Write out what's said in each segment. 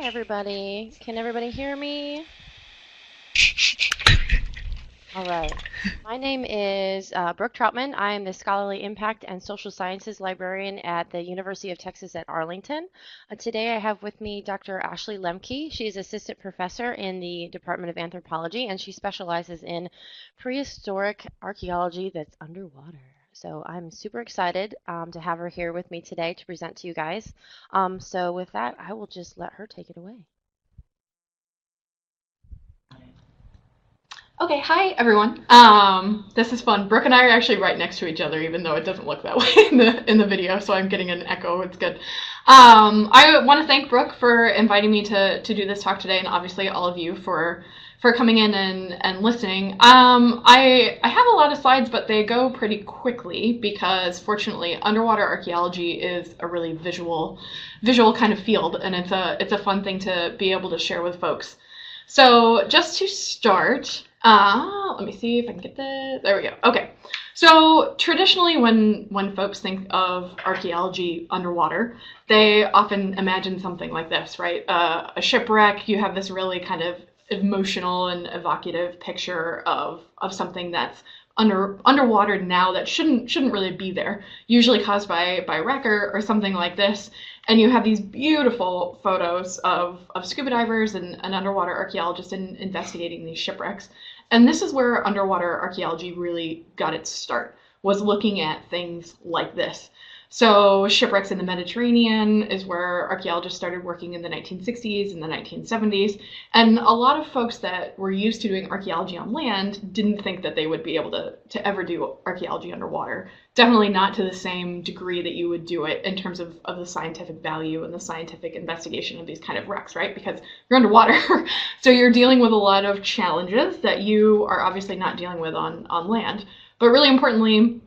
everybody. Can everybody hear me? All right. My name is Brooke Troutman. I am the Scholarly Impact and Social Sciences Librarian at the University of Texas at Arlington. Today I have with me Dr. Ashley Lemke. She is Assistant Professor in the Department of Anthropology, and she specializes in prehistoric archaeology that's underwater. So I'm super excited to have her here with me today to present to you guys. So with that, I will just let her take it away. Okay, hi everyone. This is fun. Brooke and I are actually right next to each other, even though it doesn't look that way in the video, so I'm getting an echo. It's good. I want to thank Brooke for inviting me to do this talk today, and obviously all of you for coming in and listening. I have a lot of slides, but they go pretty quickly because fortunately underwater archaeology is a really visual kind of field, and it's a fun thing to be able to share with folks. So just to start, let me see if I can get this. There we go. Okay. So traditionally when folks think of archaeology underwater, they often imagine something like this, right? A shipwreck. You have this really kind of emotional and evocative picture of something that's underwater now that shouldn't really be there, usually caused by wreck or something like this. And you have these beautiful photos of scuba divers and underwater archaeologists investigating these shipwrecks. And this is where underwater archaeology really got its start, was looking at things like this. So shipwrecks in the Mediterranean is where archaeologists started working in the 1960s and the 1970s. And a lot of folks that were used to doing archaeology on land didn't think that they would be able to ever do archaeology underwater. Definitely not to the same degree that you would do it in terms of the scientific value and the scientific investigation of these kind of wrecks, right? Because you're underwater. So you're dealing with a lot of challenges that you are obviously not dealing with on land. But really importantly,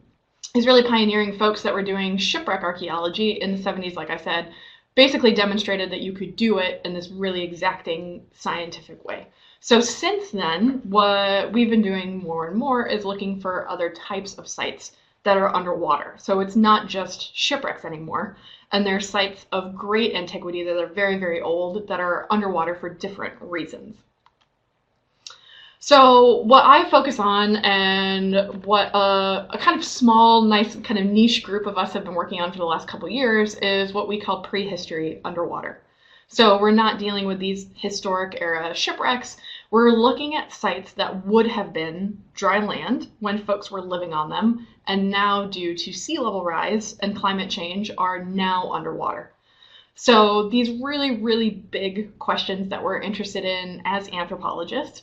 these really pioneering folks that were doing shipwreck archaeology in the 70s, like I said, basically demonstrated that you could do it in this really exacting scientific way. So since then, what we've been doing more and more is looking for other types of sites that are underwater. So it's not just shipwrecks anymore. And there's sites of great antiquity that are very, very old that are underwater for different reasons. So what I focus on and what a kind of small, nice kind of niche group of us have been working on for the last couple of years is what we call prehistory underwater. So we're not dealing with these historic era shipwrecks. We're looking at sites that would have been dry land when folks were living on them, and now due to sea level rise and climate change are now underwater. So these really, really big questions that we're interested in as anthropologists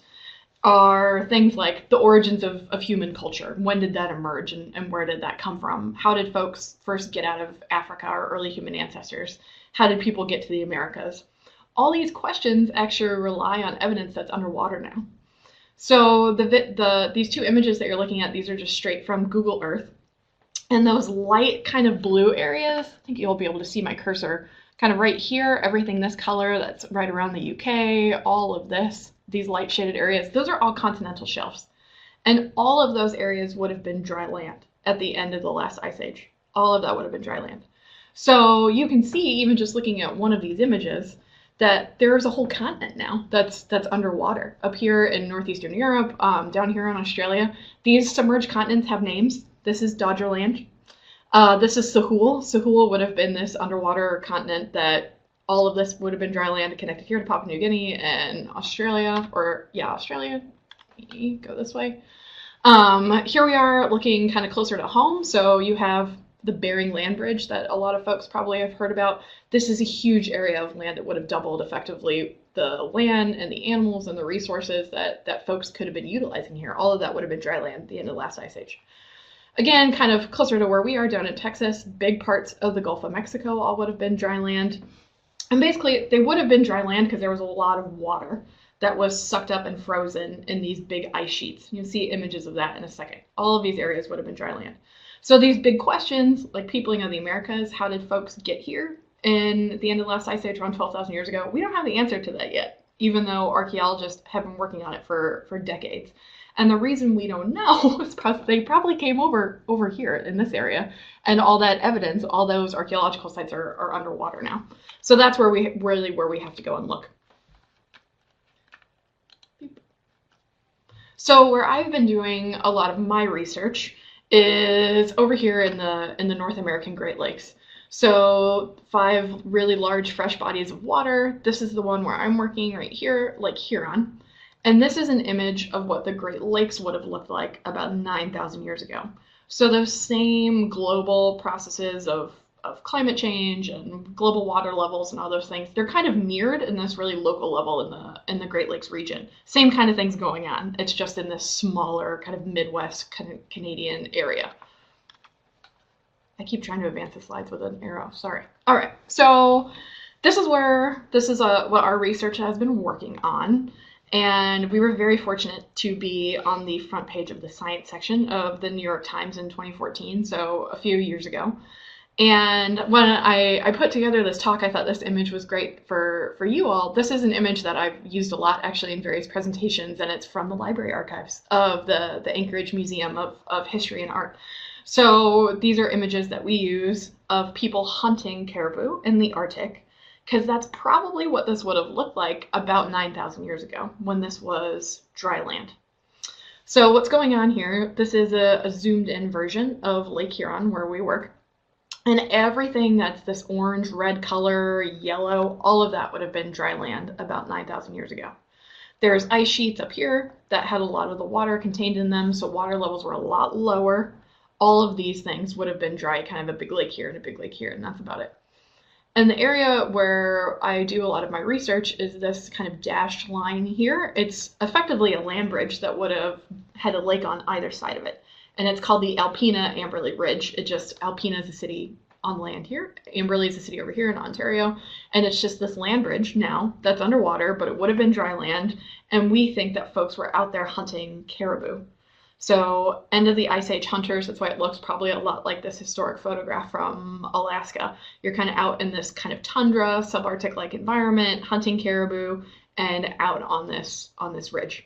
are things like the origins of human culture. When did that emerge and where did that come from? How did folks first get out of Africa or early human ancestors? How did people get to the Americas? All these questions actually rely on evidence that's underwater now. So these two images that you're looking at, these are just straight from Google Earth. And those light kind of blue areas, I think you'll be able to see my cursor, kind of right here, everything this color, that's right around the UK, all of this, these light shaded areas, those are all continental shelves. And all of those areas would have been dry land at the end of the last ice age. All of that would have been dry land. So you can see, even just looking at one of these images, that there's a whole continent now that's underwater. Up here in northeastern Europe, down here in Australia, these submerged continents have names. This is Dodgerland. This is Sahul. Sahul would have been this underwater continent that all of this would have been dry land connected here to Papua New Guinea and Australia, or yeah, Australia. Go this way. Here we are looking kind of closer to home. So you have the Bering Land Bridge that a lot of folks probably have heard about. This is a huge area of land that would have doubled effectively the land and the animals and the resources that folks could have been utilizing here. All of that would have been dry land at the end of the last ice age. Again, kind of closer to where we are down in Texas, big parts of the Gulf of Mexico all would have been dry land. And basically, they would have been dry land because there was a lot of water that was sucked up and frozen in these big ice sheets. You'll see images of that in a second. All of these areas would have been dry land. So these big questions, like peopling of the Americas, how did folks get here in the end of the last ice age around 12,000 years ago? We don't have the answer to that yet, even though archaeologists have been working on it for decades. And the reason we don't know is because they probably came over here in this area, and all that evidence, all those archaeological sites are underwater now. So that's where we have to go and look. So where I've been doing a lot of my research is over here in the North American Great Lakes. So 5 really large fresh bodies of water. This is the one where I'm working right here, Lake Huron. And this is an image of what the Great Lakes would have looked like about 9,000 years ago. So those same global processes of climate change and global water levels and all those things, they're kind of mirrored in this really local level in the Great Lakes region. Same kind of things going on. It's just in this smaller kind of Midwest Canadian area. I keep trying to advance the slides with an arrow. Sorry. All right. So this is what our research has been working on. And we were very fortunate to be on the front page of the science section of the New York Times in 2014, so a few years ago. And when I put together this talk, I thought this image was great for you all. This is an image that I've used a lot actually in various presentations, and it's from the library archives of the Anchorage Museum of History and Art. So these are images that we use of people hunting caribou in the Arctic, because that's probably what this would have looked like about 9,000 years ago when this was dry land. So what's going on here, this is a zoomed in version of Lake Huron where we work. And everything that's this orange, red color, yellow, all of that would have been dry land about 9,000 years ago. There's ice sheets up here that had a lot of the water contained in them, so water levels were a lot lower. All of these things would have been dry, kind of a big lake here and a big lake here, and that's about it. And the area where I do a lot of my research is this kind of dashed line here. It's effectively a land bridge that would have had a lake on either side of it. And it's called the ALPENA-AMBERLEY Bridge. Alpena is a city on land here. Amberley is a city over here in Ontario. And it's just this land bridge now that's underwater, but it would have been dry land. And we think that folks were out there hunting caribou. So end of the Ice Age hunters, that's why it looks probably a lot like this historic photograph from Alaska. You're kind of out in this kind of tundra, subarctic-like environment, hunting caribou, and out on this ridge.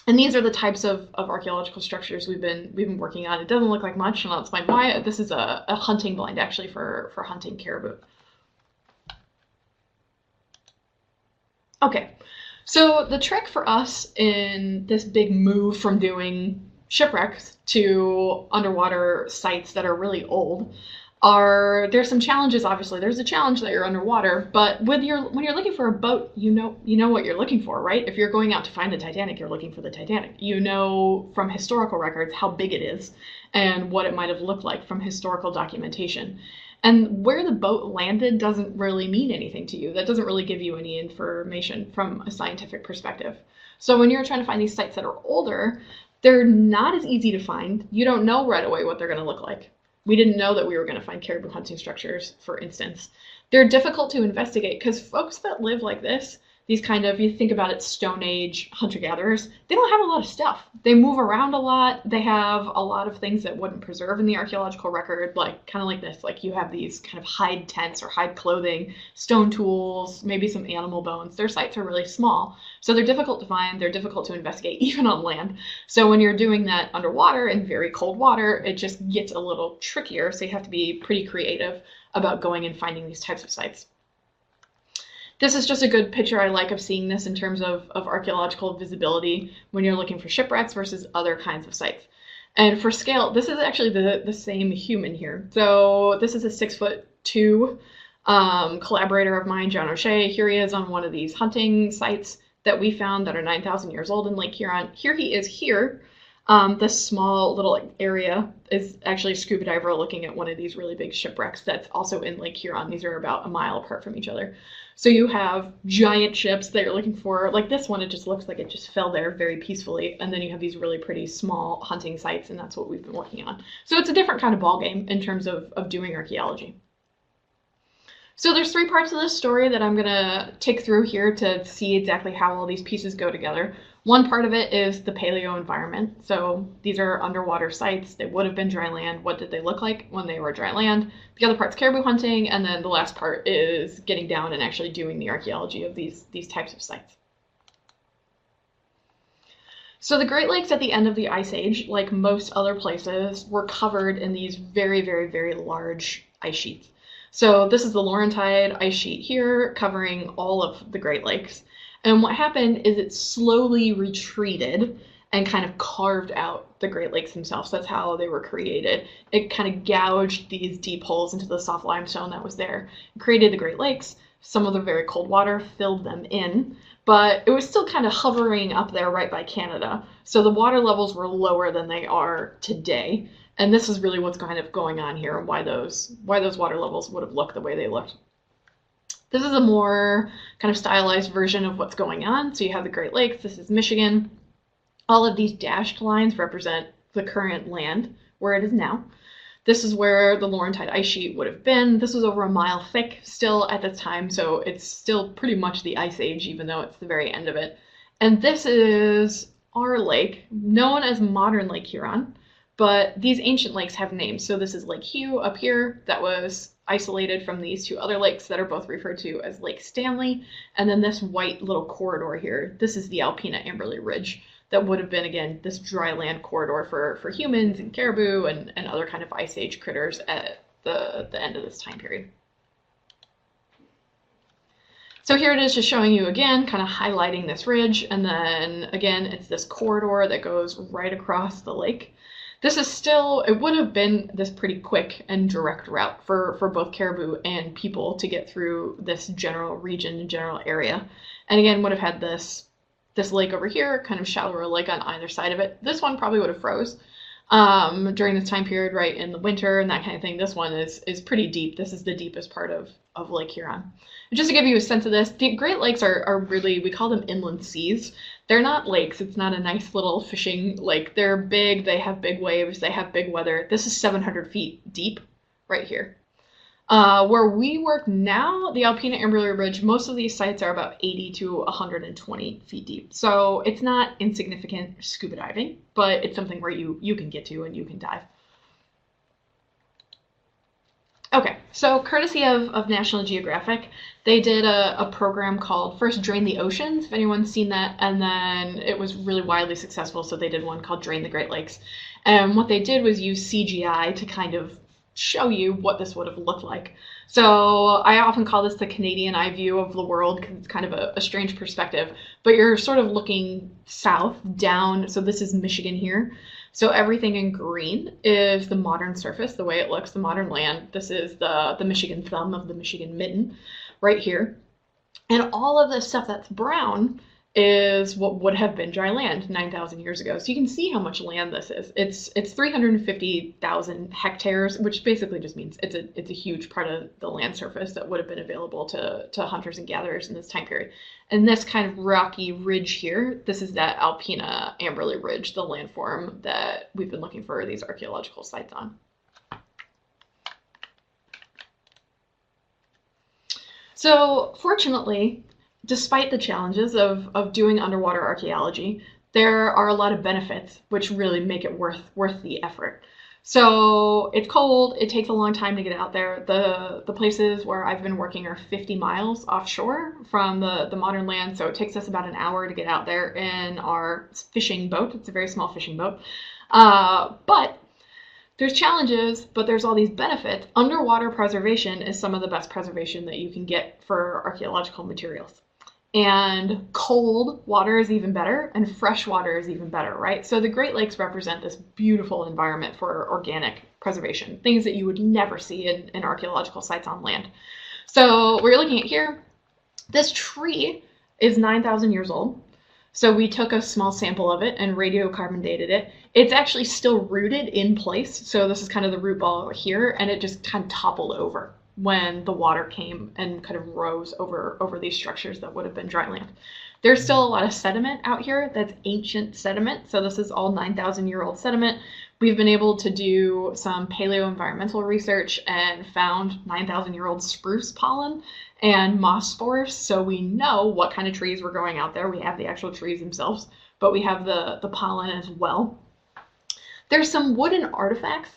And these are the types of archaeological structures we've been working on. It doesn't look like much, and I'll explain why. This is a hunting blind actually for hunting caribou. Okay, so the trick for us in this big move from doing shipwrecks to underwater sites that are really old there's some challenges. Obviously there's a challenge that you're underwater, but when you're looking for a boat, you know what you're looking for, right? If you're going out to find the Titanic, you're looking for the Titanic. You know from historical records how big it is and what it might have looked like from historical documentation. And where the boat landed doesn't really mean anything to you. That doesn't really give you any information from a scientific perspective. So when you're trying to find these sites that are older, they're not as easy to find. You don't know right away what they're going to look like. We didn't know that we were going to find caribou hunting structures, for instance. They're difficult to investigate because folks that live like this, these kind of, you think about it, Stone Age hunter-gatherers, they don't have a lot of stuff. They move around a lot. They have a lot of things that wouldn't preserve in the archaeological record, like kind of like this. Like you have these kind of hide tents or hide clothing, stone tools, maybe some animal bones. Their sites are really small, so they're difficult to find. They're difficult to investigate, even on land. So when you're doing that underwater in very cold water, it just gets a little trickier. So you have to be pretty creative about going and finding these types of sites. This is just a good picture I like of seeing this in terms of archaeological visibility when you're looking for shipwrecks versus other kinds of sites. And for scale, this is actually the same human here. So this is a 6'2" collaborator of mine, John O'Shea. Here he is on one of these hunting sites that we found that are 9,000 years old in Lake Huron. Here he is here. This small little area is actually a scuba diver looking at one of these really big shipwrecks that's also in Lake Huron. These are about a mile apart from each other. So you have giant ships that you're looking for, like this one, it just looks like it just fell there very peacefully. And then you have these really pretty small hunting sites, and that's what we've been working on. So it's a different kind of ballgame in terms of doing archaeology. So there's 3 parts of this story that I'm going to take through here to see exactly how all these pieces go together. One part of it is the paleo environment. So these are underwater sites. They would have been dry land. What did they look like when they were dry land? The other part's caribou hunting, and then the last part is getting down and actually doing the archaeology of these types of sites. So the Great Lakes at the end of the Ice Age, like most other places, were covered in these very, very, very large ice sheets. So this is the Laurentide ice sheet here, covering all of the Great Lakes. And what happened is it slowly retreated and kind of carved out the Great Lakes themselves. That's how they were created. It kind of gouged these deep holes into the soft limestone that was there, created the Great Lakes. Some of the very cold water filled them in, but it was still kind of hovering up there right by Canada. So the water levels were lower than they are today. And this is really what's kind of going on here and why those water levels would have looked the way they looked. This is a more kind of stylized version of what's going on. So you have the Great Lakes, this is Michigan. All of these dashed lines represent the current land where it is now. This is where the Laurentide ice sheet would have been. This was over a mile thick still at the time, so it's still pretty much the Ice Age, even though it's the very end of it. And this is our lake, known as modern Lake Huron, but these ancient lakes have names. So this is Lake Hugh up here that was isolated from these two other lakes that are both referred to as Lake Stanley. And then this white little corridor here, this is the ALPENA-AMBERLEY Ridge. That would have been, again, this dry land corridor for humans and caribou and other kind of Ice Age critters at the end of this time period. So here it is just showing you again, kind of highlighting this ridge. And then again, it's this corridor that goes right across the lake. This is still, it would have been this pretty quick and direct route for both caribou and people to get through this general region, general area. And again, would have had this lake over here, kind of shallower lake on either side of it. This one probably would have froze during this time period, right, in the winter and that kind of thing. This one is pretty deep. This is the deepest part of Lake Huron. And just to give you a sense of this, the Great Lakes are really, we call them inland seas. They're not lakes. It's not a nice little fishing lake. They're big. They have big waves. They have big weather. This is 700 feet deep right here. Where we work now, the ALPENA-AMBERLEY Ridge, most of these sites are about 80 to 120 feet deep. So it's not insignificant scuba diving, but it's something where you can get to and you can dive. Okay, so courtesy of National Geographic, they did a program called first Drain the Oceans, if anyone's seen that, and then it was really widely successful, so they did one called Drain the Great Lakes. And what they did was use CGI to kind of show you what this would have looked like. So I often call this the Canadian eye view of the world because it's kind of a strange perspective, but you're sort of looking south down. So this is Michigan here. So everything in green is the modern surface, the way it looks, the modern land. This is the Michigan thumb of the Michigan mitten right here. And all of the stuff that's brown is what would have been dry land 9,000 years ago. So you can see how much land this is. It's 350,000 hectares, which basically just means it's a huge part of the land surface that would have been available to hunters and gatherers in this time period. And this kind of rocky ridge here, this is that ALPENA-AMBERLEY Ridge, the landform that we've been looking for these archaeological sites on. So fortunately, despite the challenges of doing underwater archaeology, there are a lot of benefits which really make it worth the effort. So it's cold, it takes a long time to get out there. The places where I've been working are 50 miles offshore from the modern land, so it takes us about an hour to get out there in our fishing boat. It's a very small fishing boat. But there's challenges, but there's all these benefits. Underwater preservation is some of the best preservation that you can get for archaeological materials. And cold water is even better, and fresh water is even better, right? So the Great Lakes represent this beautiful environment for organic preservation, things that you would never see in archaeological sites on land. So what you're looking at here, this tree is 9,000 years old. So we took a small sample of it and radiocarbon dated it. It's actually still rooted in place. So this is kind of the root ball here, and it just kind of toppled over when the water came and kind of rose over these structures that would have been dry land. There's still a lot of sediment out here that's ancient sediment. So this is all 9,000-year-old sediment. We've been able to do some paleo-environmental research and found 9,000-year-old spruce pollen and moss spores. So we know what kind of trees were growing out there. We have the actual trees themselves, but we have the pollen as well. There's some wooden artifacts.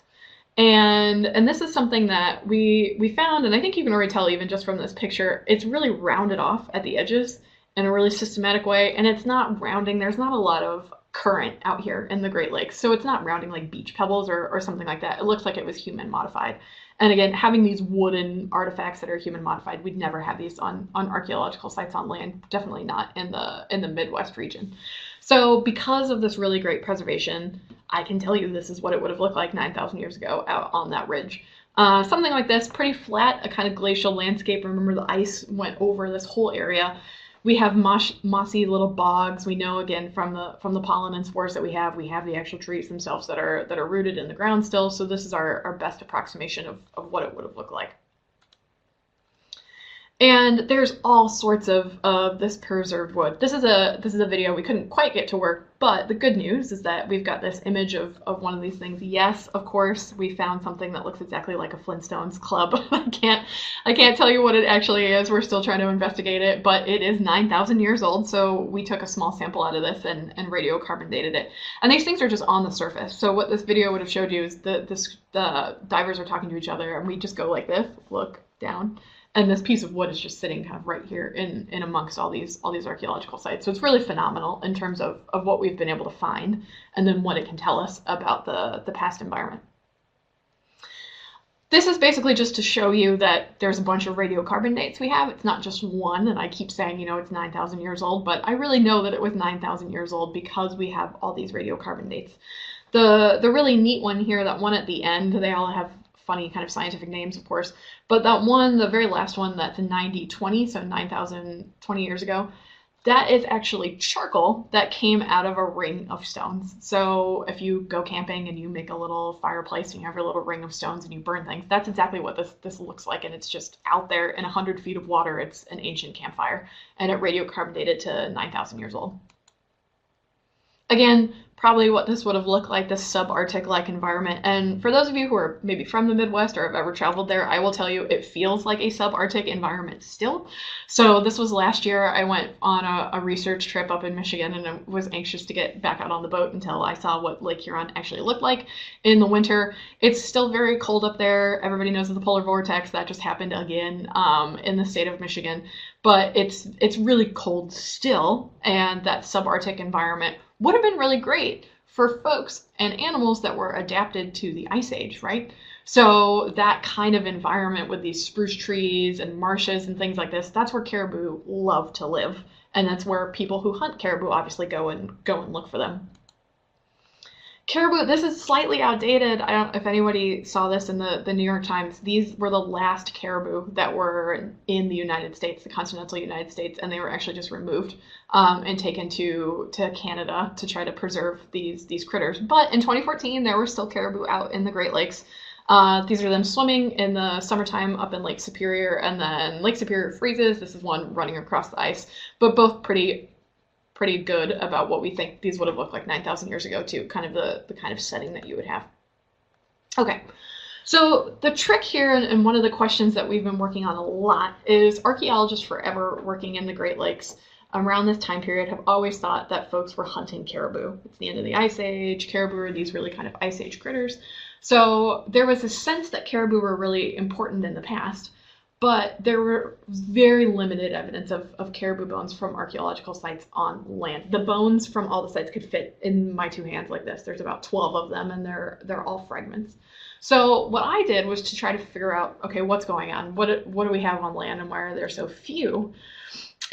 And this is something that we found, and I think you can already tell even just from this picture, it's really rounded off at the edges in a really systematic way, and it's not rounding. There's not a lot of current out here in the Great Lakes. So it's not rounding like beach pebbles or something like that. It looks like it was human modified. And again, having these wooden artifacts that are human modified, we'd never have these on archaeological sites on land, definitely not in the Midwest region. So because of this really great preservation, I can tell you this is what it would have looked like 9,000 years ago out on that ridge. Something like this, pretty flat, a kind of glacial landscape. Remember, the ice went over this whole area. We have mossy little bogs. We know again from the pollen and spores that we have the actual trees themselves that are rooted in the ground still. So this is our best approximation of what it would have looked like. And there's all sorts of this preserved wood. This is a video we couldn't quite get to work, but the good news is that we've got this image of one of these things. Yes, of course, we found something that looks exactly like a Flintstones club. I can't tell you what it actually is. We're still trying to investigate it, but it is 9,000 years old. So we took a small sample out of this and radiocarbon dated it. And these things are just on the surface. So what this video would have showed you is the divers are talking to each other, and we just go like this, look down. And this piece of wood is just sitting kind of right here in amongst all these archaeological sites. So it's really phenomenal in terms of what we've been able to find and then what it can tell us about the past environment. This is basically just to show you that there's a bunch of radiocarbon dates we have. It's not just one, and I keep saying, you know, it's 9,000 years old, but I really know that it was 9,000 years old because we have all these radiocarbon dates. The really neat one here, that one at the end, they all have funny kind of scientific names, of course, but that one, the very last one, that's 9020, so 9,020 years ago, that is actually charcoal that came out of a ring of stones. So if you go camping and you make a little fireplace and you have your little ring of stones and you burn things, that's exactly what this looks like. And it's just out there in 100 feet of water. It's an ancient campfire, and it radiocarbon dated to 9,000 years old. Again, probably what this would have looked like, this subarctic-like environment. And for those of you who are maybe from the Midwest or have ever traveled there, I will tell you it feels like a subarctic environment still. So this was last year. I went on a research trip up in Michigan, and I was anxious to get back out on the boat until I saw what Lake Huron actually looked like in the winter. It's still very cold up there. Everybody knows the polar vortex that just happened again in the state of Michigan. But it's really cold still, and that subarctic environment would have been really great for folks and animals that were adapted to the Ice Age, right? So that kind of environment with these spruce trees and marshes and things like this, that's where caribou love to live. And that's where people who hunt caribou obviously go and look for them. Caribou, this is slightly outdated. I don't know if anybody saw this in the New York Times. These were the last caribou that were in the United States, the continental United States, and they were actually just removed and taken to Canada to try to preserve these critters. But in 2014, there were still caribou out in the Great Lakes. These are them swimming in the summertime up in Lake Superior, and then Lake Superior freezes. This is one running across the ice, but both pretty good about what we think these would have looked like 9,000 years ago too, kind of the kind of setting that you would have. Okay, so the trick here, and one of the questions that we've been working on a lot, is archaeologists forever working in the Great Lakes around this time period have always thought that folks were hunting caribou. It's the end of the Ice Age. Caribou are these really kind of Ice Age critters. So there was a sense that caribou were really important in the past, but there were very limited evidence of caribou bones from archaeological sites on land. The bones from all the sites could fit in my two hands like this. There's about 12 of them, and they're all fragments. So what I did was to try to figure out, okay, what's going on? What do we have on land, and why are there so few?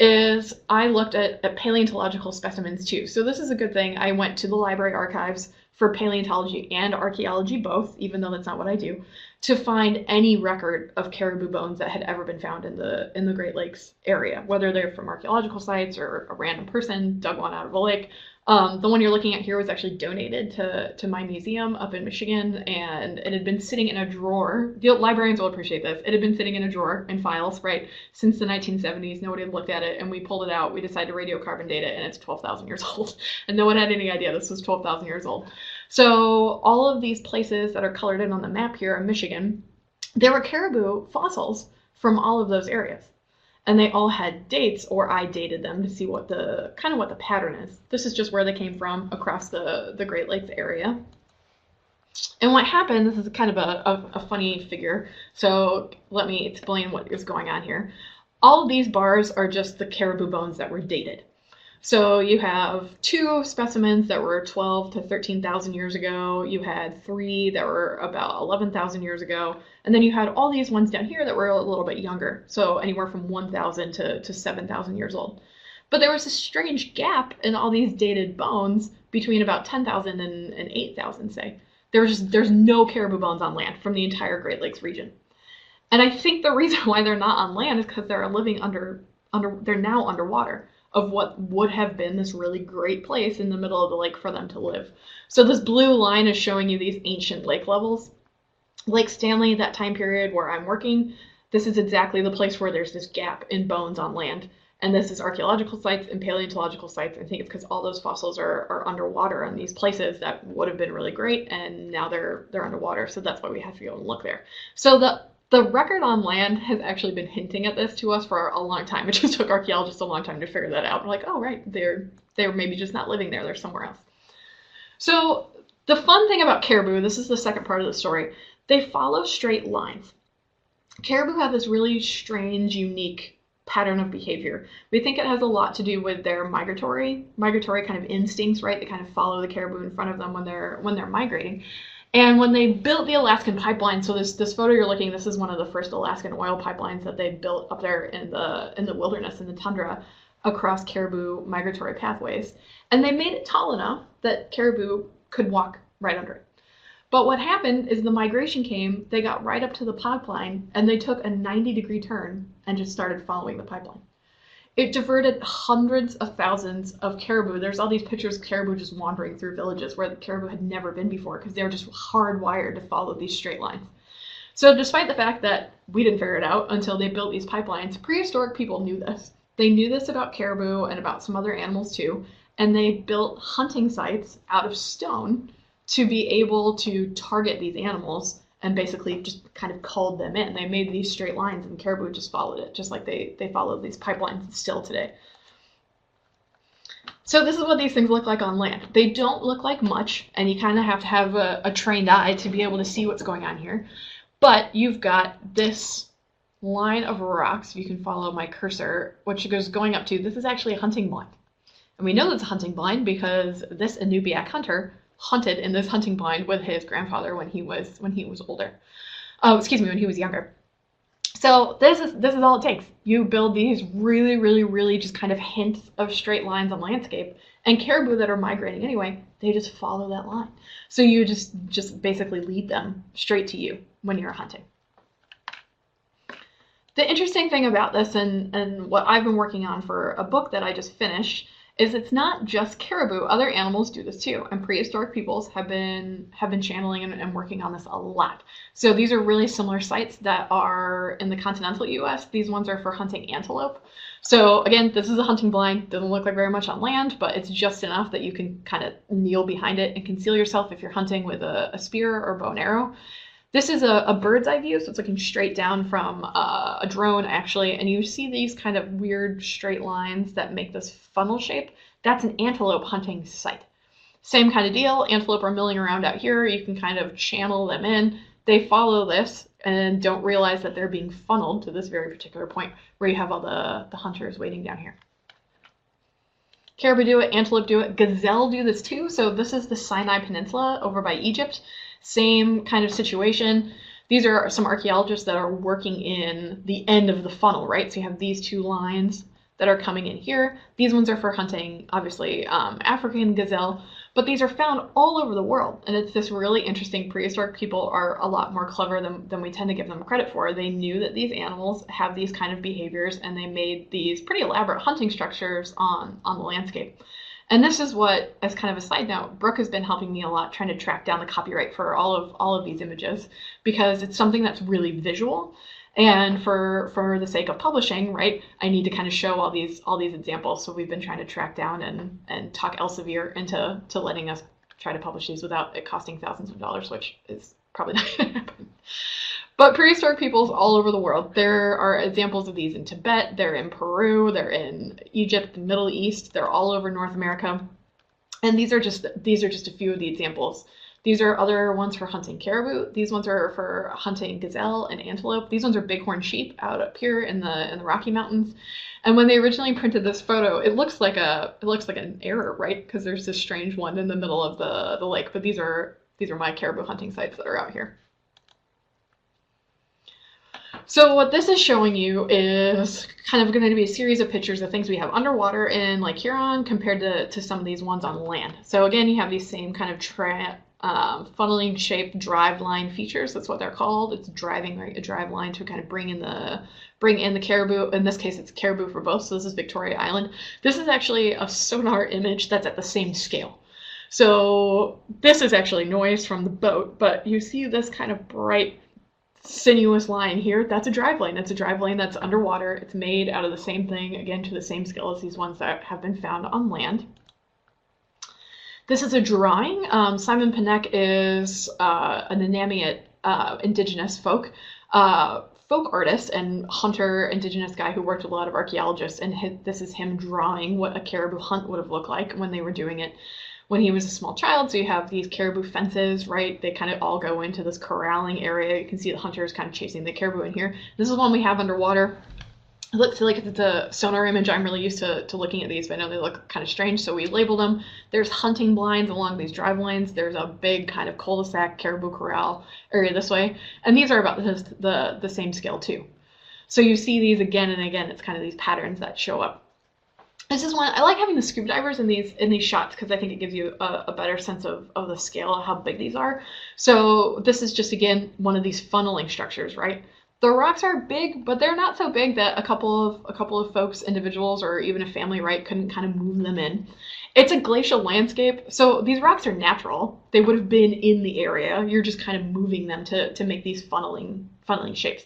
Is I looked at paleontological specimens too. So this is a good thing. I went to the library archives for paleontology and archaeology both, even though that's not what I do, to find any record of caribou bones that had ever been found in the Great Lakes area, whether they're from archaeological sites or a random person dug one out of a lake. The one you're looking at here was actually donated to my museum up in Michigan, and it had been sitting in a drawer. The librarians will appreciate this. It had been sitting in a drawer in files, right, since the 1970s. Nobody had looked at it, and we pulled it out. We decided to radiocarbon date it, and it's 12,000 years old. And no one had any idea this was 12,000 years old. So all of these places that are colored in on the map here in Michigan, there were caribou fossils from all of those areas. And they all had dates, or I dated them to see what the pattern is. This is just where they came from across the Great Lakes area. And what happened, this is kind of a funny figure, so let me explain what is going on here. All of these bars are just the caribou bones that were dated. So you have 2 specimens that were 12 to 13,000 years ago. You had 3 that were about 11,000 years ago. And then you had all these ones down here that were a little bit younger. So anywhere from 1,000 to 7,000 years old. But there was a strange gap in all these dated bones between about 10,000 and 8,000, say. There's no caribou bones on land from the entire Great Lakes region. And I think the reason why they're not on land is because they're living they're now underwater of what would have been this really great place in the middle of the lake for them to live. So this blue line is showing you these ancient lake levels. Lake Stanley, that time period where I'm working, this is exactly the place where there's this gap in bones on land. And this is archaeological sites and paleontological sites. I think it's because all those fossils are underwater in these places that would have been really great, and now they're underwater. So that's why we have to go and look there. So the record on land has actually been hinting at this to us for a long time. It just took archaeologists a long time to figure that out. We're like, oh, right, they're maybe just not living there. They're somewhere else. So the fun thing about caribou, this is the second part of the story, they follow straight lines. Caribou have this really strange, unique pattern of behavior. We think it has a lot to do with their migratory kind of instincts, right? They kind of follow the caribou in front of them when they're migrating. And when they built the Alaskan pipeline, so this photo you're looking, this is one of the first Alaskan oil pipelines that they built up there in the wilderness, in the tundra, across caribou migratory pathways. And they made it tall enough that caribou could walk right under it. But what happened is the migration came, they got right up to the pipeline, and they took a 90-degree turn and just started following the pipeline. It diverted hundreds of thousands of caribou. There's all these pictures of caribou just wandering through villages where the caribou had never been before because they were just hardwired to follow these straight lines. So despite the fact that we didn't figure it out until they built these pipelines, prehistoric people knew this. They knew this about caribou and about some other animals too, and they built hunting sites out of stone to be able to target these animals and basically just kind of called them in. They made these straight lines and caribou just followed it, just like they follow these pipelines still today. So this is what these things look like on land. They don't look like much, and you kind of have to have a trained eye to be able to see what's going on here. But you've got this line of rocks, if you can follow my cursor, which goes going up to, this is actually a hunting blind. And we know that's a hunting blind because this Inupiaq hunter hunted in this hunting blind with his grandfather when he was older. When he was younger. So this is all it takes. You build these really, really, really just kind of hints of straight lines on landscape, and caribou that are migrating anyway, they just follow that line. So you just basically lead them straight to you when you're hunting. The interesting thing about this, and what I've been working on for a book that I just finished, is it's not just caribou. Other animals do this too, and prehistoric peoples have been channeling and working on this a lot. So these are really similar sites that are in the continental US. These ones are for hunting antelope. So again, this is a hunting blind. Doesn't look like very much on land, but it's just enough that you can kind of kneel behind it and conceal yourself if you're hunting with a spear or bow and arrow. This is a bird's eye view, so it's looking straight down from a drone, actually, and you see these kind of weird straight lines that make this funnel shape. That's an antelope hunting site. Same kind of deal. Antelope are milling around out here. You can kind of channel them in. They follow this and don't realize that they're being funneled to this very particular point where you have all the hunters waiting down here. Caribou do it, antelope do it, gazelle do this too. So this is the Sinai Peninsula over by Egypt. Same kind of situation. These are some archaeologists that are working in the end of the funnel, right? So you have these 2 lines that are coming in here. These ones are for hunting, obviously, African gazelle, but these are found all over the world. And it's this really interesting. Prehistoric people are a lot more clever than we tend to give them credit for. They knew that these animals have these kind of behaviors, and they made these pretty elaborate hunting structures on the landscape. And this is what, as kind of a side note, Brooke has been helping me a lot trying to track down the copyright for all of these images, because it's something that's really visual. And for the sake of publishing, right, I need to kind of show all these examples. So we've been trying to track down and talk Elsevier into letting us try to publish these without it costing thousands of dollars, which is probably not going to happen. But prehistoric peoples all over the world. There are examples of these in Tibet, they're in Peru, they're in Egypt, the Middle East, they're all over North America. And these are just a few of the examples These are other ones for hunting caribou. These ones are for hunting gazelle and antelope. These ones are bighorn sheep out up here in the Rocky Mountains. And when they originally printed this photo, it looks like an error, right? Because there's this strange one in the middle of the lake. But these are my caribou hunting sites that are out here. So what this is showing you is kind of going to be a series of pictures of things we have underwater in Lake Huron compared to some of these ones on land. So again, you have these same kind of funneling shaped drive line features. That's what they're called. It's driving, right? A drive line to kind of bring in the caribou. In this case, it's caribou for both. So this is Victoria Island. This is actually a sonar image that's at the same scale. So this is actually noise from the boat, but you see this kind of bright sinuous line here. That's a drive lane. It's a drive lane that's underwater. It's made out of the same thing, again, to the same scale as these ones that have been found on land. This is a drawing. Simon Panek is an Anamiat indigenous folk artist and hunter indigenous guy who worked with a lot of archaeologists, and this is him drawing what a caribou hunt would have looked like when they were doing it when he was a small child. So you have these caribou fences, right? They kind of all go into this corralling area. You can see the hunters kind of chasing the caribou in here. This is one we have underwater. It looks like it's a sonar image. I'm really used to looking at these, but I know they look kind of strange, so we label them. There's hunting blinds along these drive lanes. There's a big kind of cul-de-sac caribou corral area this way, and these are about the same scale too. So you see these again and again. It's kind of these patterns that show up. This is one I like having the scuba divers in these shots because I think it gives you a better sense of the scale of how big these are. So this is just, again, one of these funneling structures, right? The rocks are big, but they're not so big that a couple of folks, individuals, or even a family, right, couldn't kind of move them in. It's a glacial landscape, so these rocks are natural. They would have been in the area. You're just kind of moving them to make these funneling shapes.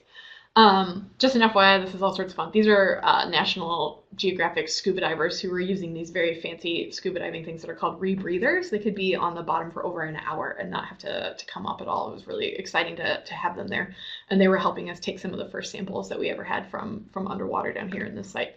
Just an FYI, this is all sorts of fun. These are National Geographic scuba divers who were using these very fancy scuba diving things that are called rebreathers. They could be on the bottom for over an hour and not have to come up at all. It was really exciting to have them there. And they were helping us take some of the first samples that we ever had from underwater down here in this site.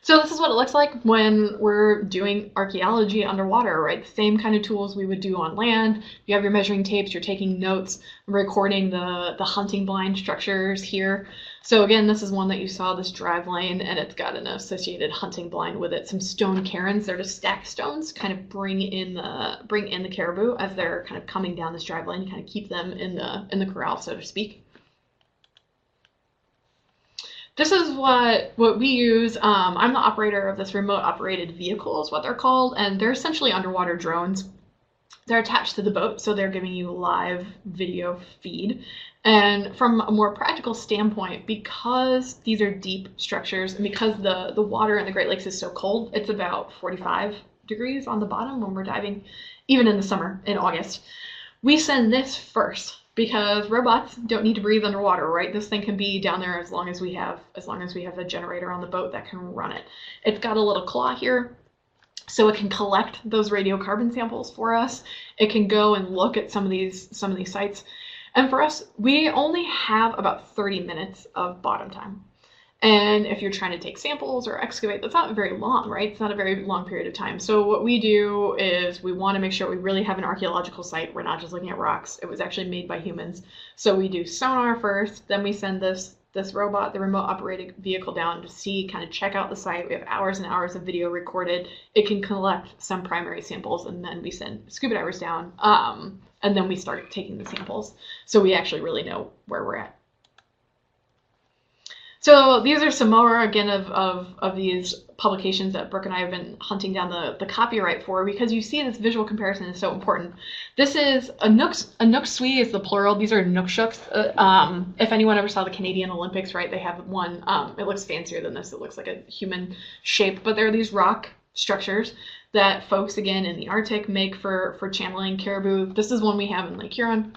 So this is what it looks like when we're doing archaeology underwater, right? The same kind of tools we would do on land. You have your measuring tapes, you're taking notes, recording the hunting blind structures here. So again, this is one that you saw, this drive lane, and it's got an associated hunting blind with it. Some stone cairns, they're just stacked stones, kind of bring in the caribou as they're kind of coming down this drive lane, kind of keep them in the corral, so to speak. This is what we use. I'm the operator of this remote operated vehicle is what they're called, and they're essentially underwater drones. They're attached to the boat, so they're giving you live video feed. And from a more practical standpoint, because these are deep structures and because the water in the Great Lakes is so cold, it's about 45 degrees on the bottom when we're diving, even in the summer, in August. We send this first, because robots don't need to breathe underwater, right? This thing can be down there as long as we have a generator on the boat that can run it. It's got a little claw here, so it can collect those radiocarbon samples for us. It can go and look at some of these sites. And for us, we only have about 30 minutes of bottom time. And if you're trying to take samples or excavate, that's not very long, right? It's not a very long period of time. So what we do is we want to make sure we really have an archaeological site. We're not just looking at rocks. It was actually made by humans. So we do sonar first, then we send this robot, the remote operated vehicle, down to kind of check out the site. We have hours and hours of video recorded. It can collect some primary samples, and then we send scuba divers down, and then we start taking the samples. So we actually really know where we're at. So these are some more, again, of these publications that Brooke and I have been hunting down the copyright for, because you see this visual comparison is so important. This is a Nooksui is the plural. These are Nookshuks. If anyone ever saw the Canadian Olympics, right, they have one. It looks fancier than this. It looks like a human shape, but there are these rock structures that folks, again, in the Arctic make for channeling caribou. This is one we have in Lake Huron.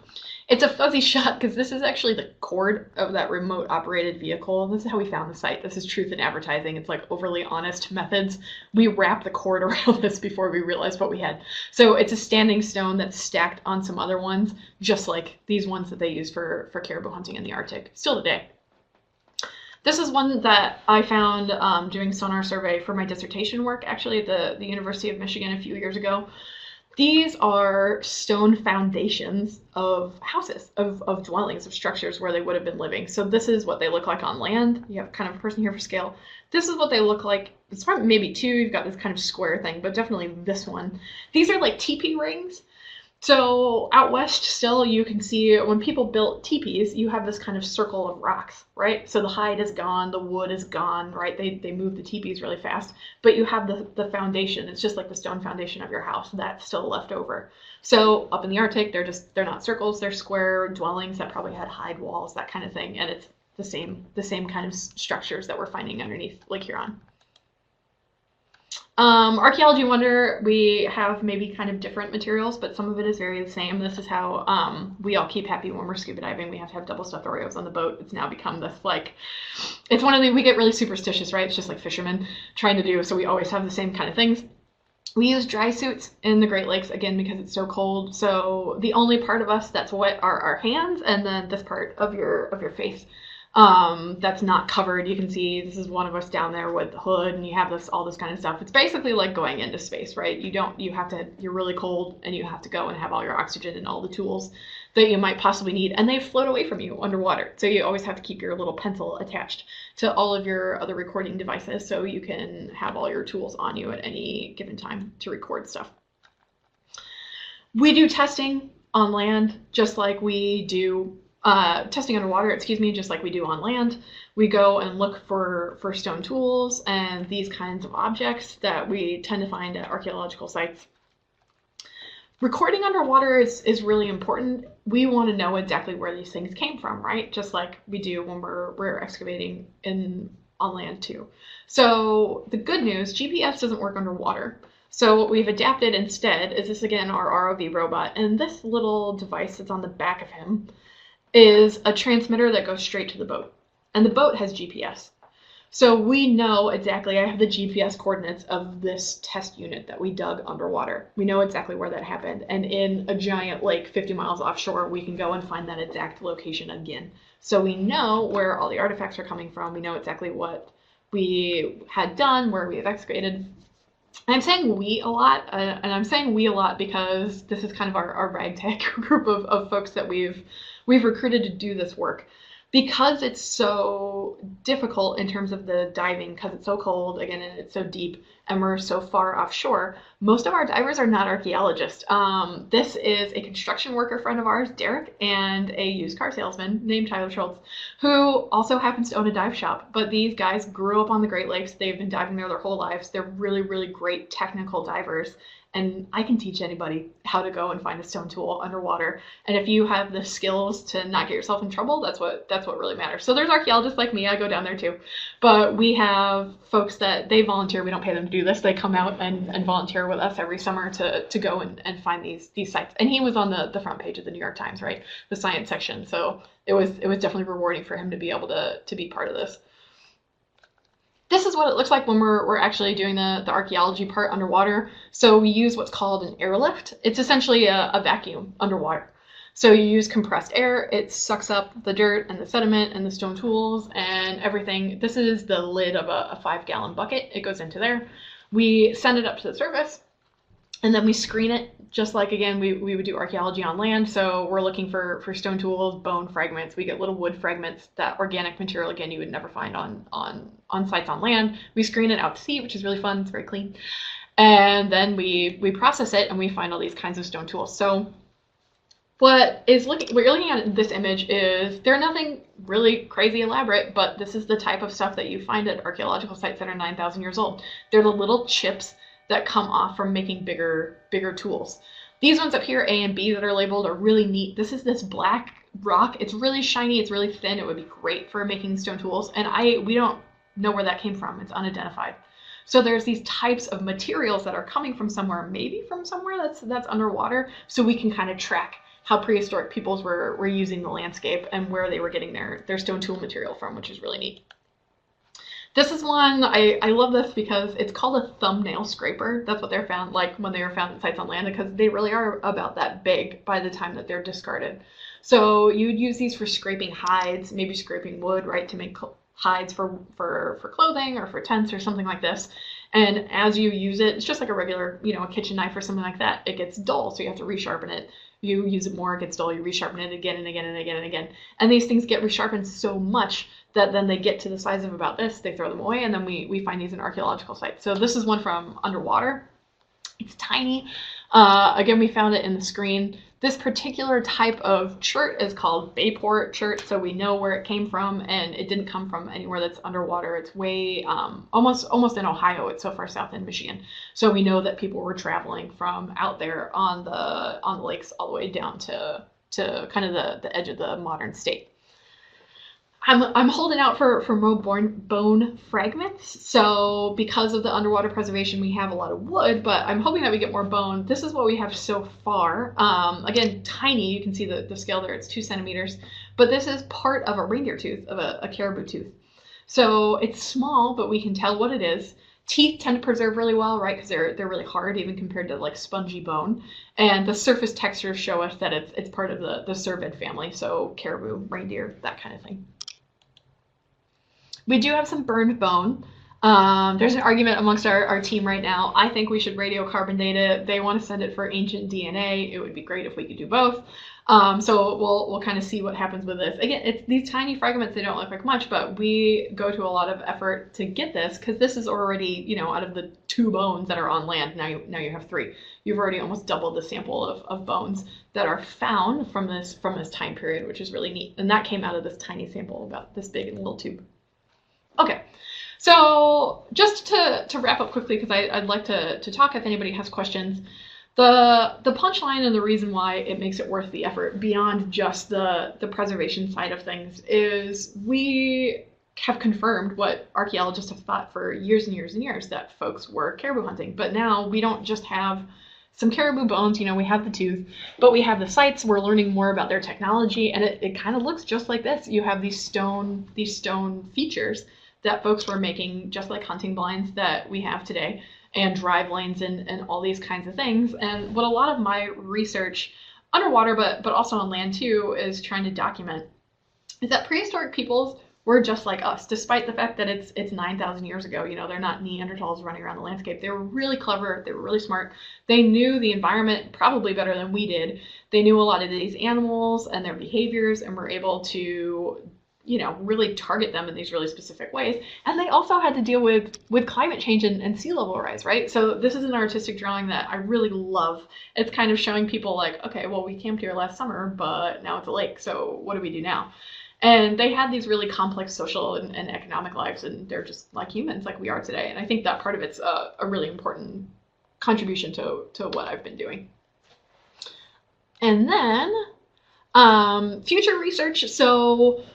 It's a fuzzy shot because this is actually the cord of that remote operated vehicle. This is how we found the site. This is truth in advertising. It's like overly honest methods. We wrapped the cord around this before we realized what we had. So it's a standing stone that's stacked on some other ones, just like these ones that they use for caribou hunting in the Arctic, still today. This is one that I found doing sonar survey for my dissertation work, actually, at the University of Michigan a few years ago. These are stone foundations of houses, of dwellings, of structures where they would have been living. So this is what they look like on land. You have kind of a person here for scale. This is what they look like. It's probably maybe two. You've got this kind of square thing, but definitely this one. These are like teepee rings. So out west still, you can see when people built teepees, you have this kind of circle of rocks, right? So the hide is gone, the wood is gone, right? They move the teepees really fast, but you have the foundation. It's just like the stone foundation of your house that's still left over. So up in the Arctic, they're not circles, they're square dwellings that probably had hide walls, that kind of thing, and it's the same kind of structures that we're finding underneath Lake Huron. Archaeology Wonder, we have maybe kind of different materials, but some of it is very the same. This is how we all keep happy when we're scuba diving. We have to have double stuffed Oreos on the boat. It's now become this, like, it's one of the, we get really superstitious, right? It's just like fishermen trying to do, so we always have the same kind of things. We use dry suits in the Great Lakes, again, because it's so cold. So the only part of us that's wet are our hands, and then this part of your face. That's not covered. You can see this is one of us down there with the hood, and you have all this kind of stuff. It's basically like going into space, right? You're really cold, and you have to go and have all your oxygen and all the tools that you might possibly need, and they float away from you underwater. So you always have to keep your little pencil attached to all of your other recording devices so you can have all your tools on you at any given time to record stuff. We do testing on land, just like we do testing underwater, just like we do on land. We go and look for stone tools and these kinds of objects that we tend to find at archaeological sites. Recording underwater is really important. We want to know exactly where these things came from, right? Just like we do when we're excavating on land too. So the good news, GPS doesn't work underwater. So what we've adapted instead is this, again, our ROV robot, and this little device that's on the back of him is a transmitter that goes straight to the boat. And the boat has GPS. So we know exactly, I have the GPS coordinates of this test unit that we dug underwater. We know exactly where that happened. And in a giant lake 50 miles offshore, we can go and find that exact location again. So we know where all the artifacts are coming from. We know exactly what we had done, where we have excavated. I'm saying we a lot, and I'm saying we a lot because this is kind of our ragtag group of folks that we've recruited to do this work. Because it's so difficult in terms of the diving, because it's so cold, again, and it's so deep, and we're so far offshore, most of our divers are not archaeologists. This is a construction worker friend of ours, Derek, and a used car salesman named Tyler Schultz, who also happens to own a dive shop. But these guys grew up on the Great Lakes. They've been diving there their whole lives. They're really, really great technical divers. And I can teach anybody how to go and find a stone tool underwater. And if you have the skills to not get yourself in trouble, that's what really matters. So there's archaeologists like me. I go down there too. But we have folks that they volunteer. We don't pay them to do this. They come out and volunteer with us every summer to go and find these sites. And he was on the front page of the New York Times, right? The science section. So it was definitely rewarding for him to be able to be part of this. This is what it looks like when we're actually doing the archaeology part underwater. So we use what's called an airlift. It's essentially a vacuum underwater. So you use compressed air. It sucks up the dirt and the sediment and the stone tools and everything. This is the lid of a 5-gallon bucket. It goes into there. We send it up to the surface, and then we screen it just like, again, we would do archaeology on land. So we're looking for stone tools, bone fragments. We get little wood fragments, that organic material, again, you would never find on sites on land. We screen it out to sea, which is really fun. It's very clean. And then we process it, and we find all these kinds of stone tools. So what you're looking at in this image is, they're nothing really crazy elaborate, but this is the type of stuff that you find at archaeological sites that are 9,000 years old. They're the little chips that come off from making bigger tools. These ones up here, A and B, that are labeled, are really neat. This is this black rock. It's really shiny. It's really thin. It would be great for making stone tools. And we don't know where that came from. It's unidentified. So there's these types of materials that are coming from somewhere, maybe from somewhere that's underwater, so we can kind of track how prehistoric peoples were using the landscape and where they were getting their stone tool material from, which is really neat. This is one, I love this because it's called a thumbnail scraper. That's what they're found, like when they were found at sites on land, because they really are about that big by the time that they're discarded. So you would use these for scraping hides, maybe scraping wood, right, to make hides for clothing or for tents or something like this. And as you use it, it's just like a regular, a kitchen knife or something like that. It gets dull, so you have to resharpen it. You use it more, it gets dull, you resharpen it again and again and again and again. And these things get resharpened so much that then they get to the size of about this, they throw them away, and then we find these in archaeological sites. So this is one from underwater. It's tiny. Again, we found it in the screen. This particular type of chert is called Bayport chert, so we know where it came from, and it didn't come from anywhere that's underwater. It's way almost in Ohio. It's so far south in Michigan, so we know that people were traveling from out there on the lakes all the way down to kind of the edge of the modern state. I'm holding out for more bone fragments. So because of the underwater preservation, we have a lot of wood, but I'm hoping that we get more bone. This is what we have so far. Again, tiny. You can see the scale there. It's 2 centimeters. But this is part of a reindeer tooth, of a caribou tooth. So it's small, but we can tell what it is. Teeth tend to preserve really well, right? Because they're really hard, even compared to like spongy bone. And the surface textures show us that it's part of the CERVID family. So caribou, reindeer, that kind of thing. We do have some burned bone. There's an argument amongst our team right now. I think we should radiocarbon date it. They want to send it for ancient DNA. It would be great if we could do both. So we'll kind of see what happens with this. Again, it's these tiny fragments. They don't look like much, but we go to a lot of effort to get this because this is already, out of the 2 bones that are on land. Now you have 3. You've already almost doubled the sample of bones that are found from this time period, which is really neat. And that came out of this tiny sample about this big in a little tube. Okay, so just to wrap up quickly, because I'd like to talk if anybody has questions. The punchline and the reason why it makes it worth the effort beyond just the preservation side of things is we have confirmed what archaeologists have thought for years and years and years, that folks were caribou hunting. But now we don't just have some caribou bones, we have the tooth, but we have the sites. We're learning more about their technology, and it kind of looks just like this. You have these stone features that folks were making, just like hunting blinds that we have today, and drive lanes and all these kinds of things. And what a lot of my research underwater, but also on land too, is trying to document is that prehistoric peoples were just like us, despite the fact that it's 9,000 years ago. They're not Neanderthals running around the landscape. They were really clever. They were really smart. They knew the environment probably better than we did. They knew a lot of these animals and their behaviors, and were able to really target them in these really specific ways. And they also had to deal with climate change and sea level rise, right? So this is an artistic drawing that I really love. It's kind of showing people like, okay, well, we camped here last summer, but now it's a lake, so what do we do now? And they had these really complex social and economic lives, and they're just like humans, like we are today. And I think that part of it's a really important contribution to what I've been doing. And then future research. So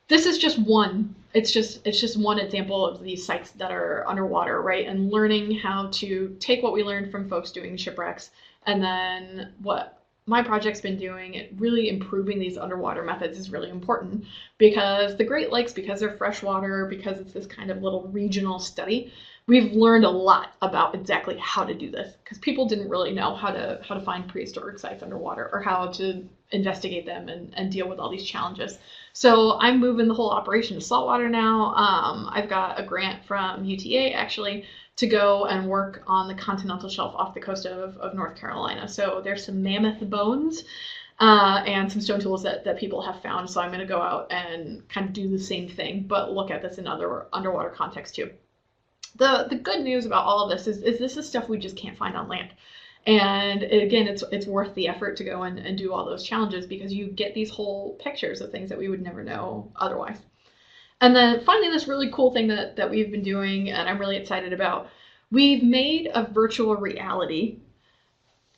this is just one. It's just one example of these sites that are underwater, right? And learning how to take what we learned from folks doing shipwrecks, and then what my project's been doing, really improving these underwater methods is really important, because the Great Lakes, because they're freshwater, because it's this kind of little regional study, we've learned a lot about exactly how to do this, because people didn't really know how to find prehistoric sites underwater, or how to investigate them and deal with all these challenges. So I'm moving the whole operation to saltwater now. I've got a grant from UTA actually to go and work on the continental shelf off the coast of North Carolina. So there's some mammoth bones and some stone tools that people have found. So I'm going to go out and kind of do the same thing, but look at this in other underwater context too. The good news about all of this is this is stuff we just can't find on land. And again, it's worth the effort to go and do all those challenges, because you get these whole pictures of things that we would never know otherwise. And then finally, this really cool thing that we've been doing, and I'm really excited about, we've made a virtual reality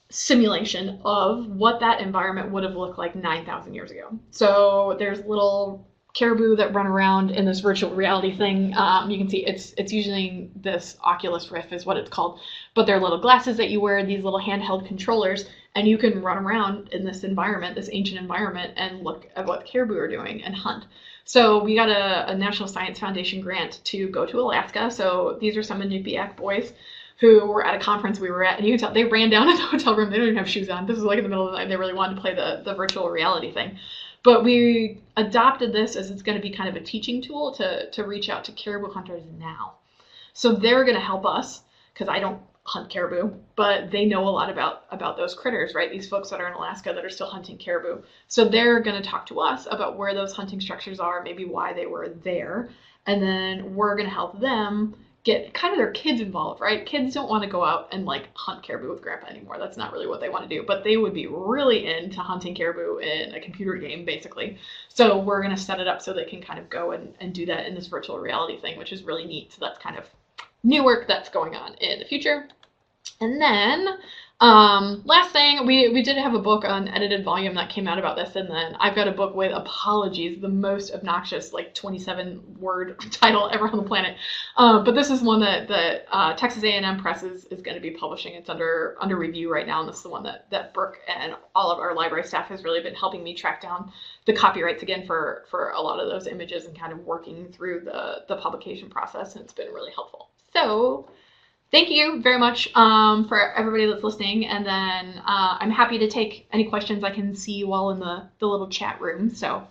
simulation of what that environment would have looked like 9,000 years ago. So there's little caribou that run around in this virtual reality thing. You can see it's using this Oculus Rift is what it's called, but they're little glasses that you wear, these little handheld controllers, and you can run around in this environment, this ancient environment, and look at what caribou are doing and hunt. So we got a National Science Foundation grant to go to Alaska. So these are some Inupiaq boys who were at a conference we were at, and you can tell they ran down in the hotel room. They don't even have shoes on. This is like in the middle of the night. They really wanted to play the virtual reality thing. But we adopted this as it's going to be kind of a teaching tool to reach out to caribou hunters now. So they're going to help us, because I don't hunt caribou, but they know a lot about those critters, right? These folks that are in Alaska that are still hunting caribou. So they're going to talk to us about where those hunting structures are, maybe why they were there, and then we're going to help them get kind of their kids involved, right? Kids don't want to go out and like hunt caribou with grandpa anymore. That's not really what they want to do, but they would be really into hunting caribou in a computer game, basically. So we're going to set it up so they can kind of go and do that in this virtual reality thing, which is really neat. So that's kind of new work that's going on in the future. And then last thing, we did have a book, an edited volume that came out about this, and then I've got a book with apologies, the most obnoxious, like 27-word title ever on the planet. But this is one that Texas A&M Press is going to be publishing. It's under review right now, and this is the one that Brooke and all of our library staff has really been helping me track down the copyrights again for a lot of those images and kind of working through the publication process, and it's been really helpful. So thank you very much for everybody that's listening, and then I'm happy to take any questions. I can see you all in the little chat room, so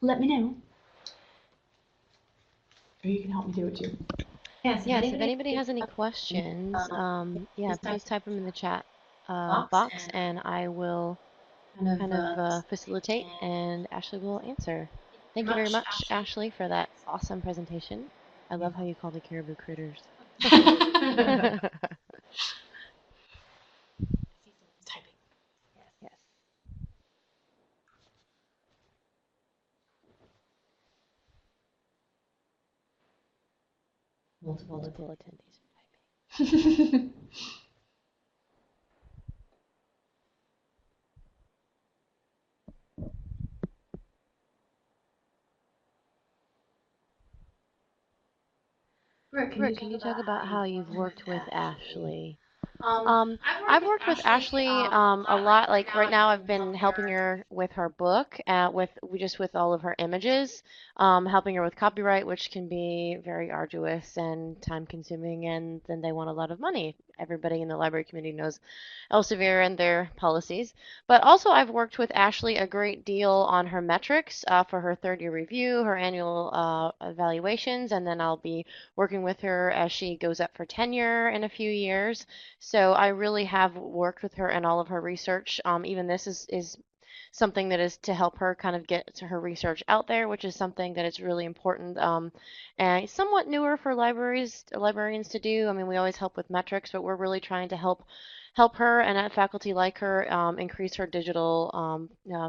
let me know. Or you can help me do it too. Yes, if anybody has any questions, please type them in the chat box, and I will kind of facilitate, and Ashley will answer. Thank you very much, Ashley, for that awesome presentation. I love how you call the caribou critters. Typing. Yes. Multiple attendees typing. Brooke, can you talk about how you've worked with Ashley? I've worked with Ashley a lot. Like right now, I've been helping her with her book, with all of her images, helping her with copyright, which can be very arduous and time-consuming, and then they want a lot of money. Everybody in the library community knows Elsevier and their policies. But also, I've worked with Ashley a great deal on her metrics for her third-year review, her annual evaluations, and then I'll be working with her as she goes up for tenure in a few years. So I really have worked with her in all of her research. Even this is something that is to help her kind of get to her research out there, which is something that is really important and somewhat newer for librarians to do. I mean, we always help with metrics, but we're really trying to help her and faculty like her increase her digital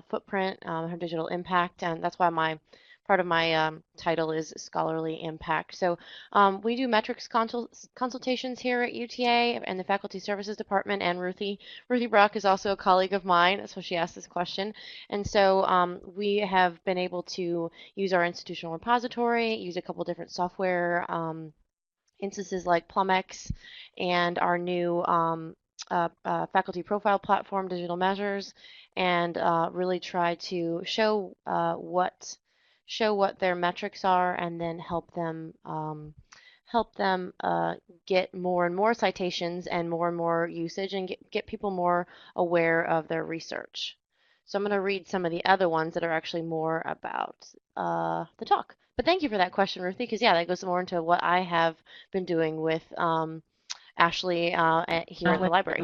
footprint, her digital impact, and that's why part of my title is Scholarly Impact. So we do metrics consultations here at UTA and the Faculty Services Department, and Ruthie Brock is also a colleague of mine, so she asked this question. And so we have been able to use our institutional repository, use a couple different software instances like Plumex, and our new faculty profile platform, Digital Measures, and really try to show what their metrics are, and then help them get more and more citations and more usage, and get people more aware of their research. So I'm going to read some of the other ones that are actually more about the talk. But thank you for that question, Ruthie, because yeah, that goes more into what I have been doing with Ashley here at the library.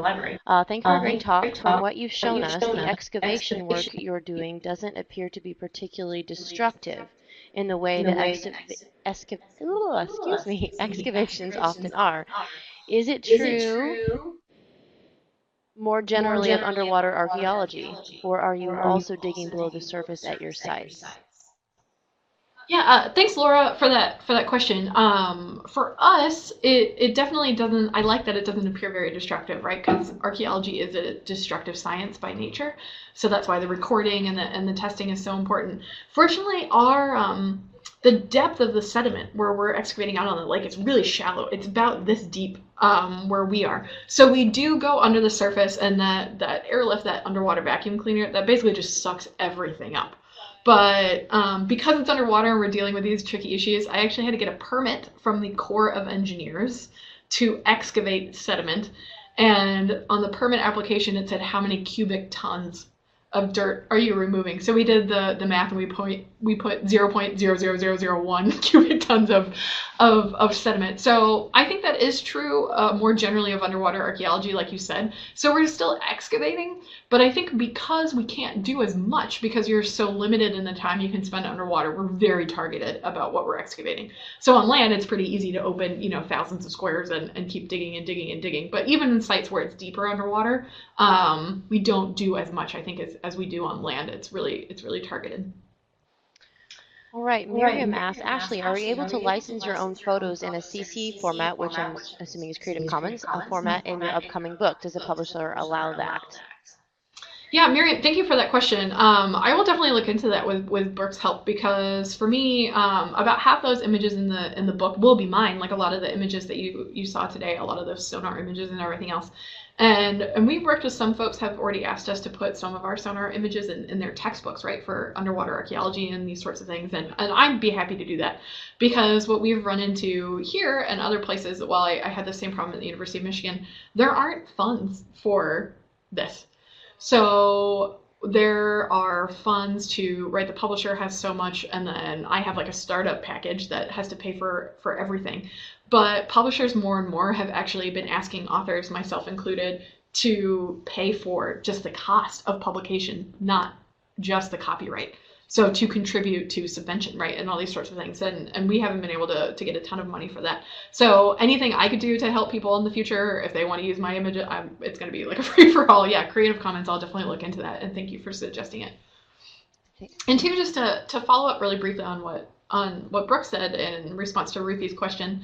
Thank you for a great talk. From what you've shown us, the excavation work you're doing doesn't appear to be particularly destructive in the way that excavations often are. Is it true more generally of underwater archaeology, or are you also digging below the surface at your sites? Yeah, thanks, Laura, for that question. For us, it definitely doesn't. I like that it doesn't appear very destructive, right? Because archaeology is a destructive science by nature, so that's why the recording and the testing is so important. Fortunately, the depth of the sediment where we're excavating out on the lake is really shallow. It's about this deep where we are. So we do go under the surface, and that airlift, that underwater vacuum cleaner, that basically just sucks everything up. But because it's underwater and we're dealing with these tricky issues, I actually had to get a permit from the Corps of Engineers to excavate sediment. And on the permit application, it said how many cubic tons of dirt are you removing? So we did the math, and we put 0.00001 cubic tons of sediment. So I think that is true more generally of underwater archaeology, like you said. So we're still excavating, but I think because we can't do as much, because you're so limited in the time you can spend underwater, we're very targeted about what we're excavating. So on land, it's pretty easy to open, thousands of squares and keep digging and digging and digging. But even in sites where it's deeper underwater, we don't do as much, I think, as we do on land. It's really targeted. All right, Miriam asked, Ashley, are you able to license your own photos in a CC format, which I'm assuming is Creative Commons, format in your upcoming book? Does the publisher allow that? Yeah, Miriam, thank you for that question. I will definitely look into that with Brooke's help, because for me, about half those images in the book will be mine. Like a lot of the images that you saw today, a lot of those sonar images and everything else. And we've worked with some folks have already asked us to put some of our sonar images in their textbooks, right, for underwater archaeology and these sorts of things. And I'd be happy to do that, because what we've run into here and other places, while I had the same problem at the University of Michigan, there aren't funds for this. So there are funds to, right, the publisher has so much, and then I have like a startup package that has to pay for everything. But publishers more and more have actually been asking authors, myself included, to pay for just the cost of publication, not just the copyright. So to contribute to subvention, right, and all these sorts of things. And we haven't been able to get a ton of money for that. So anything I could do to help people in the future, if they want to use my image, it's going to be like a free-for-all. Yeah, Creative Commons, I'll definitely look into that. And thank you for suggesting it. And two, just to follow up really briefly on what Brooke said in response to Ruthie's question,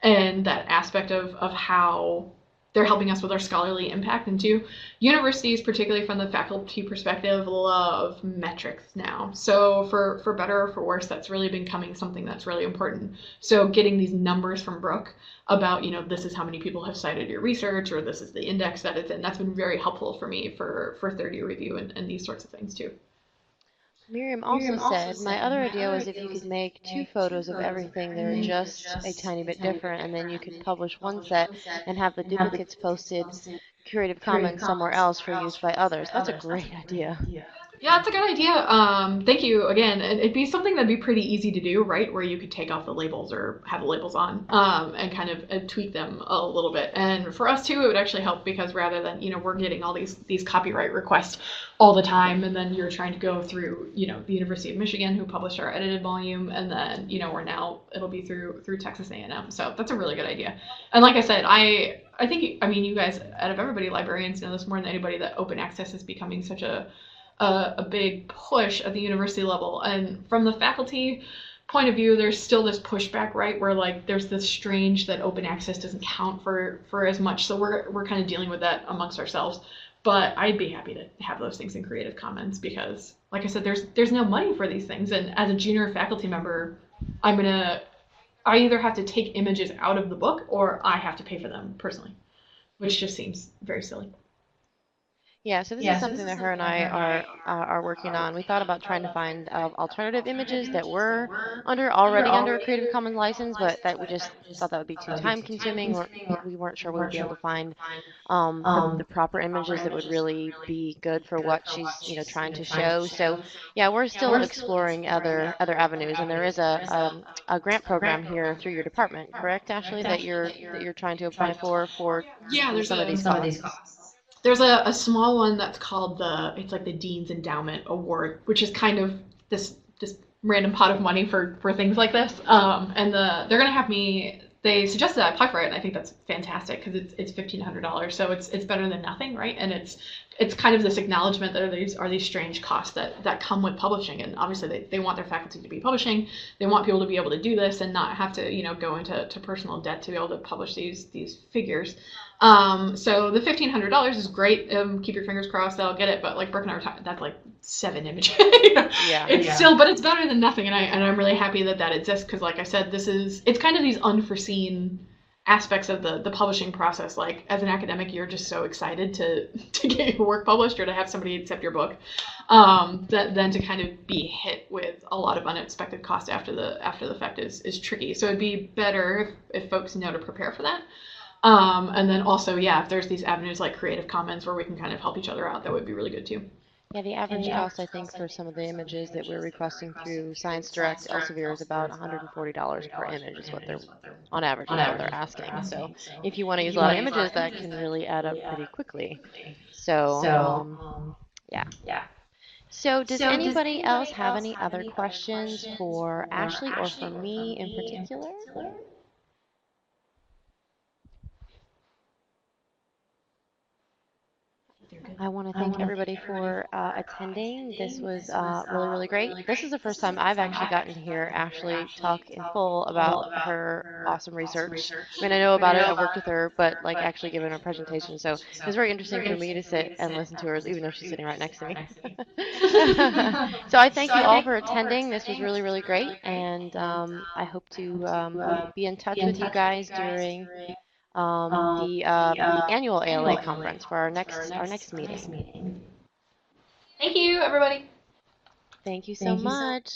and that aspect of how they're helping us with our scholarly impact. And two, universities, particularly from the faculty perspective, love metrics now. So for better or for worse, that's really becoming something that's really important. So getting these numbers from Brooke about, this is how many people have cited your research, or this is the index that it's in, that's been very helpful for me for third-year review and these sorts of things too. Miriam also said, my other idea was if you could make 2 photos of everything that are just a tiny bit different, and then you could publish one set and have the duplicates posted Creative Commons somewhere else for use by others. That's a great idea. Yeah, it's a good idea. Thank you again. It'd be something that'd be pretty easy to do, right? Where you could take off the labels or have the labels on, and kind of tweak them a little bit. And for us too, it would actually help, because rather than, we're getting all these copyright requests all the time, and then you're trying to go through, the University of Michigan, who published our edited volume, and then, it'll be through Texas A&M. So that's a really good idea. And like I said, I think, you guys, out of everybody, librarians know this more than anybody, that open access is becoming such a big push at the university level. And from the faculty point of view, there's still this pushback, right, where like there's this strange that open access doesn't count for as much. So we're kind of dealing with that amongst ourselves. But I'd be happy to have those things in Creative Commons, because like I said, there's no money for these things. And as a junior faculty member, I either have to take images out of the book, or I have to pay for them personally, which just seems very silly. Yeah, so this is something that her and I are working on. We thought about trying to find alternative images that were already under a Creative Commons license, but that we just thought that would be too time consuming. We weren't sure we would be able to find the proper images that would really be good for what she's trying to show. So yeah, we're still exploring other avenues, and there is a grant program here through your department, correct, Ashley, that you're trying to apply for there's some of these costs. There's a small one that's called it's like the Dean's Endowment Award, which is kind of this random pot of money for things like this. And they're gonna have me. They suggested I apply for it, and I think that's fantastic, because it's $1,500, so it's better than nothing, right? And it's kind of this acknowledgement that are these strange costs that come with publishing, and obviously they want their faculty to be publishing. They want people to be able to do this and not have to go into personal debt to be able to publish these figures. So the $1,500 is great. Keep your fingers crossed that I'll get it. But like Brooke and I were talking, that's like 7 images. It's still, but it's better than nothing. And I'm really happy that exists, because like I said, it's kind of these unforeseen aspects of the publishing process. Like as an academic, you're just so excited to get your work published, or to have somebody accept your book, then to kind of be hit with a lot of unexpected cost after the fact is tricky. So it'd be better if folks know to prepare for that. And then also, if there's these avenues like Creative Commons where we can kind of help each other out, that would be really good too. Yeah, the average cost, I think, for some of the images that we're requesting through Science Direct Elsevier is about $140 per image is what they're, on average, is what they're asking. So if you want to use a lot of images, that can really add up pretty quickly. So, yeah. So does anybody else have any other questions for Ashley or for me in particular? I want to thank everybody for attending. This was really, really great. This is the first time I've actually gotten to hear Ashley talk in full about her awesome research. I mean, I know about it, I've worked with her, but like actually giving a presentation. So it was very interesting for me to sit and listen to her, even though she's sitting right next to me. So I thank you all for attending. This was really, really great. And I hope to be in touch with you guys during the annual ALA conference for our next meeting. Thank you, everybody. Thank you so much.